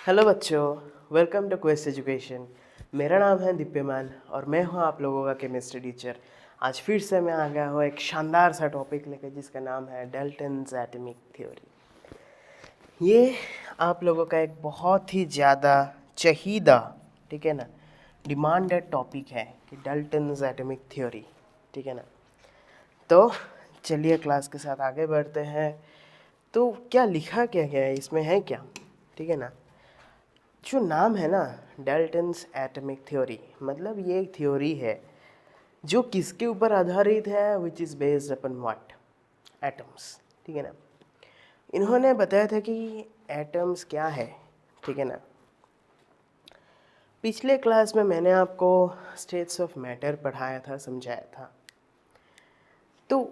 Hello बच्चों, welcome to quest education. मेरा नाम है दिप्यमान और मैं हूं आप लोगों का केमिस्ट्री टीचर। आज फिर से मैं आ गया हूं एक शानदार सा टॉपिक लेकर जिसका नाम है डाल्टन्स एटॉमिक थ्योरी। ये आप लोगों का एक बहुत ही ज़्यादा चाहिदा, ठीक है ना, डिमांडेड टॉपिक है कि डाल्टन्स एटॉमिक थ्योरी, ठीक है ना। तो चलिए क्लास के साथ आगे बढ़ते हैं। तो क्या लिखा क्या गया है इसमें, है क्या, ठीक है ना। जो नाम है ना, डाल्टन्स एटॉमिक थ्योरी, मतलब ये एक थ्योरी है जो किसके ऊपर आधारित है, which is based upon what, atoms, ठीक है ना। इन्होंने बताया था कि एटम्स क्या है, ठीक है ना। पिछले क्लास में मैंने आपको स्टेट्स ऑफ मैटर पढ़ाया था, समझाया था। तो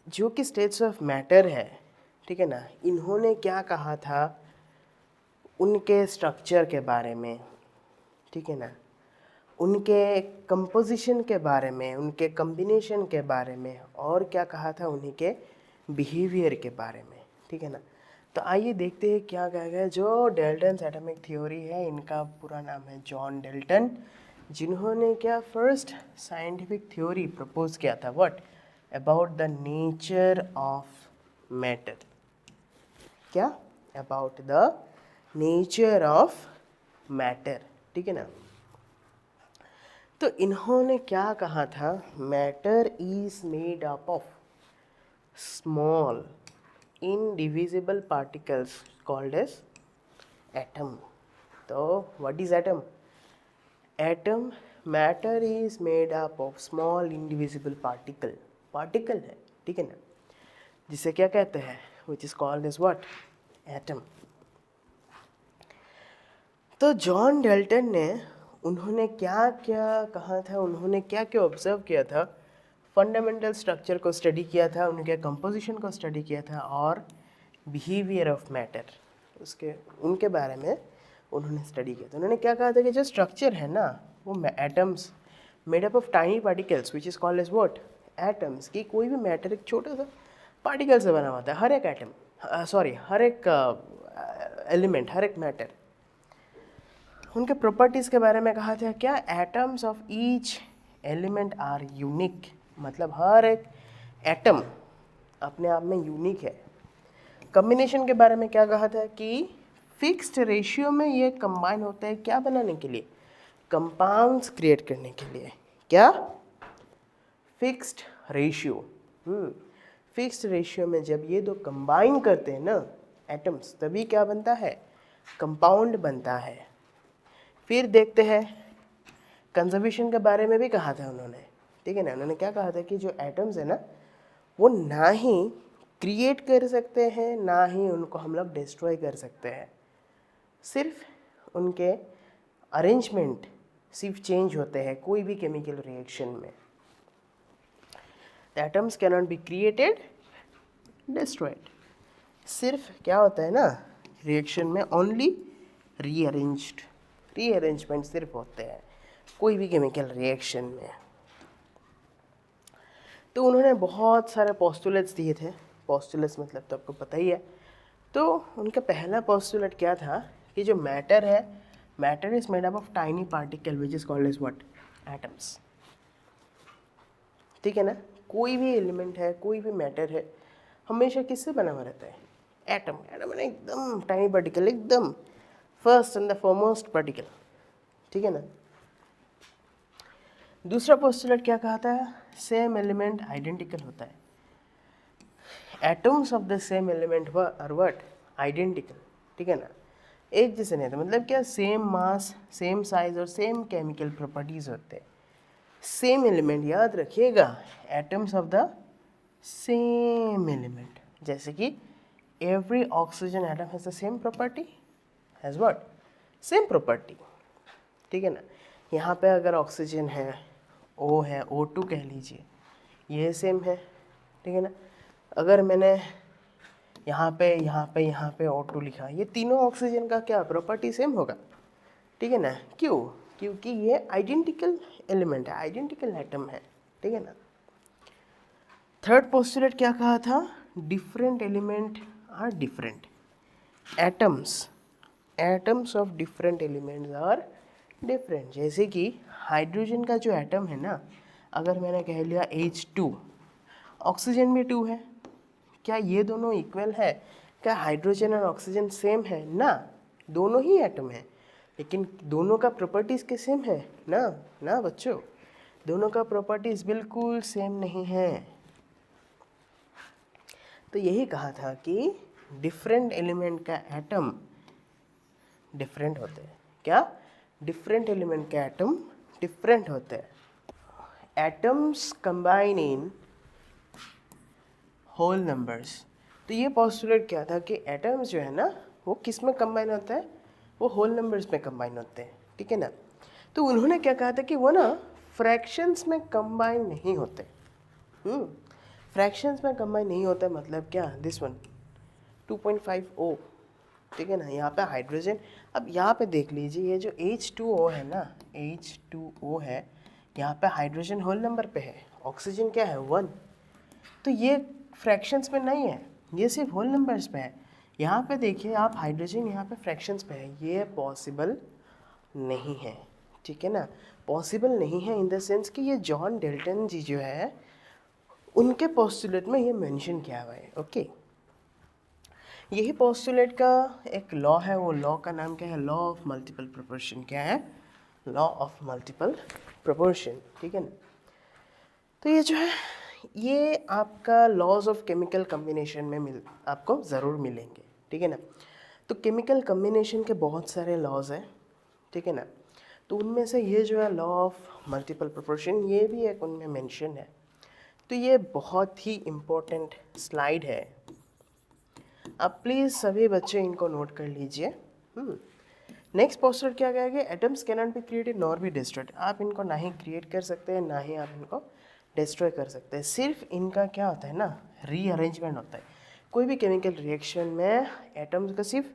जो कि स्टेट्स ऑफ मैटर है, ठीक है ना, इन्होंने क्या कहा था उनके स्ट्रक्चर के बारे में, ठीक है ना, उनके कंपोजिशन के बारे में, उनके कम्बिनेशन के बारे में, और क्या कहा था उन्हीं के बिहेवियर के बारे में, ठीक है ना। तो आइए देखते हैं क्या कहा गया। जो डाल्टन्स एटॉमिक थ्योरी है, इनका पूरा नाम है जॉन डाल्टन, जिन्होंने क्या फर्स्ट साइंटिफिक थ्योरी प्रपोज किया था, what about the nature of matter. क्या about the nature of matter, ठीक है ना। तो इन्होंने क्या कहा था, matter is made up of small indivisible particles called as atom. तो what is atom? Atom, matter is made up of small indivisible particle, particle है, ठीक है ना, जिसे क्या कहते हैं, which is called as what, atom. तो जॉन डाल्टन ने, उन्होंने क्या क्या कहा था, उन्होंने क्या क्या ऑब्जर्व किया था, फंडामेंटल स्ट्रक्चर को स्टडी किया था, उनके कंपोजिशन को स्टडी किया था, और बिहेवियर ऑफ मैटर, उसके उनके बारे में उन्होंने स्टडी किया था। उन्होंने क्या कहा था कि जो स्ट्रक्चर है ना, वो atoms made up of tiny particles which is called as what, atoms, कि कोई भी मैटर एक छोटा सा पार्टिकल से बना होता है। हर एक एटम, सॉरी, हर एक एलिमेंट, हर एक मैटर, उनके प्रॉपर्टीज़ के बारे में कहा था क्या, atoms of each element are unique, मतलब हर एक एटम अपने आप में यूनिक है। कम्बिनेशन के बारे में क्या कहा था कि फिक्स्ड रेशियो में ये कंबाइन होते हैं, क्या बनाने के लिए, कंपाउंड्स क्रिएट करने के लिए। क्या? Fixed ratio. फिक्स्ड रेशियो में जब ये दो कंबाइन करते हैं ना एटम्स, तभी क्या बनता है, कंपाउंड बनता है। फिर देखते हैं कंजर्वेशन के बारे में भी कहा था उन्होंने, ठीक है ना। उन्होंने क्या कहा था कि जो एटम्स है ना, वो ना ही क्रिएट कर सकते हैं, ना ही उनको हम लोग डिस्ट्रॉय कर सकते हैं। सिर्फ उनके अरेंजमेंट सिर्फ चेंज होते हैं कोई भी केमिकल रिएक्शन में। The atoms can not be created, destroyed. सिर्फ क्या होता है ना, रिएक्शन में ओनली रीअरेंजमेंट सिर्फ होते हैं कोई भी केमिकल रिएक्शन में। तो उन्होंने बहुत सारे पोस्टुलेट्स दिए थे। पोस्टुलेट्स मतलब तो आपको पता ही है। तो उनका पहला पोस्टुलेट क्या था कि जो मैटर है, matter is made up of tiny particle which is called as what, atoms, ठीक है ना। कोई भी एलिमेंट है, कोई भी मैटर है, हमेशा किससे बना हुआ रहता है, एटम। एटम है एकदम टाइनी पार्टिकल, एकदम first and the foremost particle, ठीक है ना। दूसरा पोस्टुलेट क्या कहा था, सेम एलिमेंट आइडेंटिकल होता है। Atoms of the same element are what, identical, ठीक है ना, एक जैसे नहीं था, मतलब क्या, सेम मास, सेम साइज और सेम केमिकल प्रॉपर्टीज होते हैं। सेम एलिमेंट, याद रखिएगा, atoms of the same element, जैसे कि every oxygen atom has the same property, has what, same property, ठीक है ना। यहाँ पे अगर ऑक्सीजन है, ओ है, O2 कह लीजिए, ये सेम है, ठीक है ना। अगर मैंने यहाँ पे O2 लिखा, ये तीनों ऑक्सीजन का क्या प्रॉपर्टी सेम होगा, ठीक है ना। क्यों? क्योंकि ये आइडेंटिकल एलिमेंट है, आइडेंटिकल एटम है, ठीक है ना। थर्ड पोस्टुलेट क्या कहा था, different element are different, atoms atoms of different elements are different. जैसे कि हाइड्रोजन का जो एटम है ना, अगर मैंने कह लिया H2, ऑक्सीजन भी 2 है, क्या ये दोनों इक्वल है? क्या हाइड्रोजन और ऑक्सीजन सेम है? ना, दोनों ही एटम है, लेकिन दोनों का प्रॉपर्टीज़ के सेम है ना? ना बच्चों, दोनों का प्रॉपर्टीज़ बिल्कुल सेम नहीं है। तो यही कहा था कि डिफरेंट एलिमेंट का एटम डिफरेंट होते हैं। क्या? डिफरेंट एलिमेंट के एटम डिफरेंट होते हैं। Atoms combine in whole numbers. तो ये पोस्टुलेट क्या था कि एटम्स जो है ना वो किस में कंबाइन होता है? वो होल नंबर्स में कंबाइन होते हैं, ठीक है ना। तो उन्होंने क्या कहा था कि वो ना फ्रैक्शंस में कंबाइन नहीं होते। फ्रैक्शंस में कंबाइन नहीं होता है मतलब क्या? दिस वन 2.5O, ठीक है ना। यहाँ पे हाइड्रोजन, अब यहाँ पे देख लीजिए, ये जो H2O है ना, H2O है, यहाँ पे हाइड्रोजन होल नंबर पे है, ऑक्सीजन क्या है? 1। तो ये फ्रैक्शंस में नहीं है, ये सिर्फ होल नंबर्स पे है। यहाँ पे देखिए आप, हाइड्रोजन यहाँ पे फ्रैक्शंस पे है, ये पॉसिबल नहीं है, ठीक है ना। पॉसिबल नहीं है इन द सेंस कि ये जॉन डेल्टन जी जो है उनके पोस्टुलेट में ये मेंशन किया हुआ है। ओके, यही पोस्टुलेट का एक लॉ है, वो लॉ का नाम क्या है? Law of multiple proportion. क्या है? लॉ ऑफ मल्टीपल प्रोपोर्शन, ठीक है ना। तो ये जो है ये आपका लॉज ऑफ केमिकल कम्बिनेशन में आपको ज़रूर मिलेंगे, ठीक है ना। तो केमिकल कम्बिनेशन के बहुत सारे लॉज हैं, ठीक है ना। तो उनमें से ये जो है लॉ ऑफ मल्टीपल प्रोपोर्शन, ये भी एक उनमें मेंशन है। तो ये बहुत ही इम्पोर्टेंट स्लाइड है, आप प्लीज़ सभी बच्चे इनको नोट कर लीजिए। नेक्स्ट पोस्टर क्या कहेगा? Atoms can not be created nor be destroyed. आप इनको ना ही क्रिएट कर सकते हैं, ना ही आप इनको डिस्ट्रॉय कर सकते हैं। सिर्फ इनका क्या होता है ना, रीअरेंजमेंट होता है। कोई भी केमिकल रिएक्शन में एटम्स का सिर्फ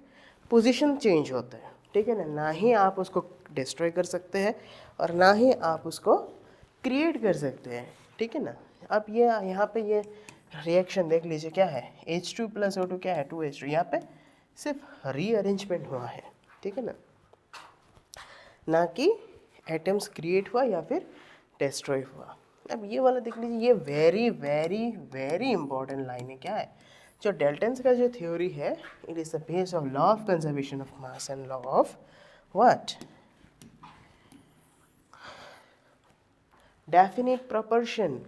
पोजीशन चेंज होता है, ठीक है ना। ना ही आप उसको डिस्ट्रॉय कर सकते हैं और ना ही आप उसको क्रिएट कर सकते हैं, ठीक है ना। अब ये यहाँ पे ये रिएक्शन देख लीजिए, क्या है? H2 + O2 क्या है? 2H2। यहाँ पे सिर्फ रीअरेंजमेंट हुआ है, ठीक है ना, ना कि एटम्स क्रिएट हुआ या फिर डिस्ट्रॉय हुआ। अब ये वाला देख लीजिए, ये very very very important line है। क्या है? जो डेल्टन्स का जो थ्योरी है, it is the base of law of conservation of mass and law of what? Definite proportion.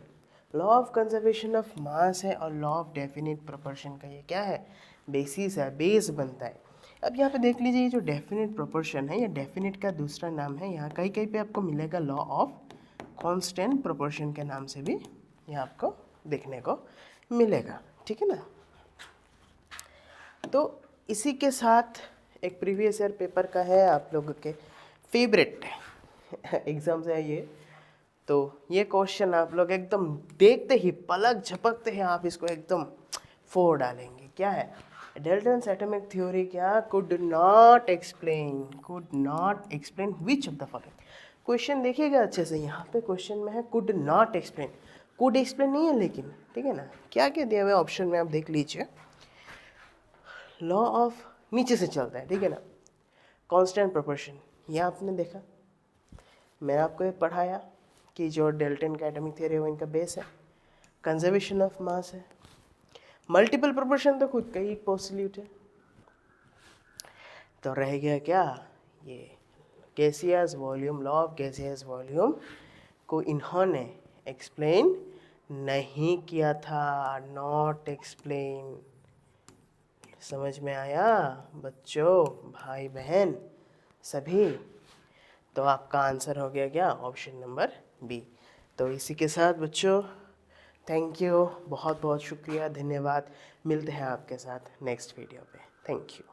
Law of conservation of mass है और लॉ ऑफ डेफिनिट प्रोपोर्शन का ये क्या है? बेसिस है, बेस बनता है। अब यहाँ पे देख लीजिए, ये जो डेफिनिट प्रोपोर्शन है, ये डेफिनिट का दूसरा नाम है। यहाँ कहीं कहीं पे आपको मिलेगा लॉ ऑफ कांस्टेंट प्रोपोर्शन के नाम से भी ये आपको देखने को मिलेगा, ठीक है ना। तो इसी के साथ एक प्रीवियस ईयर पेपर का है आप लोगों के फेवरेट एग्जाम से है ये। तो ये क्वेश्चन आप लोग एकदम देखते ही, पलक झपकते ही आप इसको एकदम फोड़ डालेंगे। क्या है? डेल्टन्स एटॉमिक थ्योरी क्या? Could not explain which of the following. Question देखिएगा अच्छे से, यहाँ पे क्वेश्चन में है could not explain. Could explain नहीं है लेकिन, ठीक है ना। क्या क्या दिया हुआ है ऑप्शन में आप देख लीजिए। लॉ ऑफ, नीचे से चलता है, ठीक है ना। कांस्टेंट प्रोपोर्शन, ये आपने देखा, मैं आपको ये पढ़ाया कि जो डेल्टन का एटॉमिक थ्योरी है वो इनका बेस है। कंजर्वेशन ऑफ मास है। मल्टीपल प्रोपोर्शन तो खुद का ही एक पोस्टुलेट है। तो रह गया क्या? ये gaseous volume, law of gaseous volume को इन्होंने एक्सप्लेन नहीं किया था, नॉट एक्सप्लेन। समझ में आया बच्चों, भाई बहन सभी? तो आपका आंसर हो गया क्या? Option number B. तो इसी के साथ बच्चों थैंक यू, बहुत बहुत शुक्रिया, धन्यवाद। मिलते हैं आपके साथ नेक्स्ट वीडियो पे। Thank you.